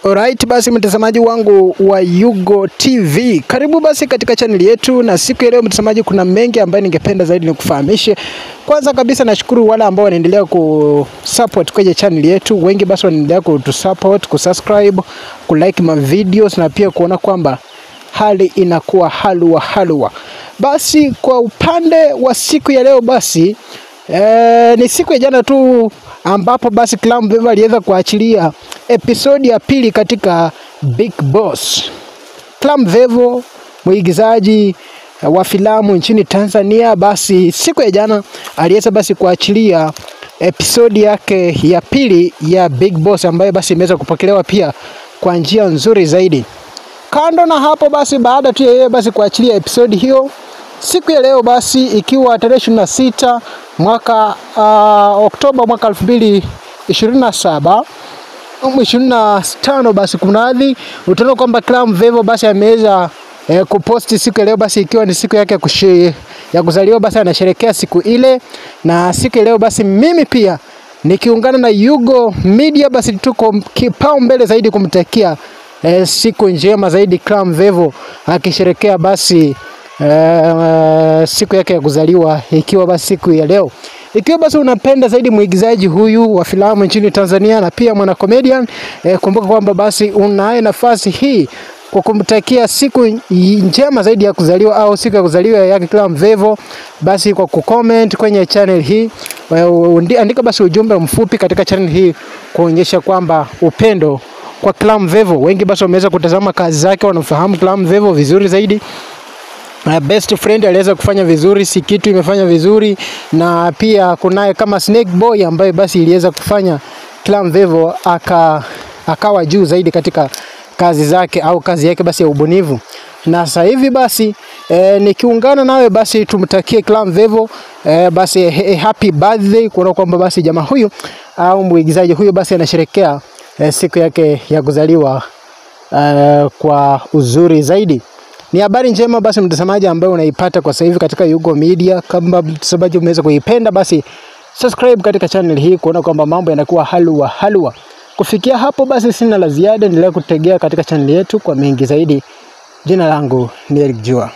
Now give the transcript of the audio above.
Alright, basi mtazamaji wangu wa Yugo TV, karibu basi katika channel yetu, na siku ya leo mtazamaji kuna mengi ambayo ningependa zaidi nikufahamishe. Kwanza kabisa nashukuru wale ambao wanaendelea kusupport kwenye channel yetu. Wengi basi wanaendelea kutusupport, kusubscribe, kulike ma videos na pia kuona kwamba hali inakuwa halua. Basi kwa upande wa siku ya leo basi ni siku ya jana tu ambapo basi Clam Vevo aliweza kuachilia episodi ya pili katika Big Boss. Clam Vevo, mwigizaji wa filamu nchini Tanzania, basi siku ya jana aliweza basi kuachilia episodi yake ya pili ya Big Boss, ambayo basi imeweza kupokelewa pia kwa njia nzuri zaidi. Kando na hapo basi, baada tu yeye basi kuachilia episodi hiyo, siku ya leo basi ikiwa tarehe 26 mwaka Oktoba mwaka 2027 25 basi kunadhi utaona kwamba Clam Vevo basi ameweza kuposti siku ya leo basi ikiwa ni siku yake ya kuzaliwa, basi anasherehekea siku ile. Na siku ya leo basi mimi pia nikiungana na Yugo Media basi tuko kipao mbele zaidi kumtakia siku njema zaidi Clam Vevo, akisherehekea basi siku yake ya kuzaliwa ikiwa basi siku ya leo. Ikiwa basi unapenda zaidi mwigizaji huyu wa filamu nchini Tanzania na pia mwana comedian, kumbuka kwamba basi unayo nafasi hii kwa kumtakia siku njema zaidi ya kuzaliwa au siku ya kuzaliwa yake Clam Vevo, basi kwa kucomment kwenye channel hii. Andika basi ujumbe mfupi katika channel hii kuonyesha kwamba upendo kwa Clam Vevo. Wengi basi wameweza kutazama kazi zake, wanafahamu Clam Vevo vizuri zaidi. Best Friend aliweza kufanya vizuri, Sikitu imefanya vizuri, na pia kunaye kama Snake Boy ambaye basi iliweza kufanya Clam Vevo akawa juu zaidi katika kazi zake au kazi yake basi ya ubunifu. Na sasa hivi basi nikiungana nawe basi tumtakie Clam Vevo basi happy birthday, kuona kwamba basi jamaa huyu au mwigizaji huyu basi anasherehekea siku yake ya kuzaliwa kwa uzuri zaidi. Ni habari njema basi mtazamaji ambaye unaipata kwa sasa hivi katika Yugo Media. Kama mtazamaji umeweza kuipenda basi subscribe katika channel hii kuona kwamba mambo yanakuwa halua. Kufikia hapo basi sina la ziada, endelea kutegea katika channel yetu kwa mengi zaidi. Jina langu ni Eric Jua.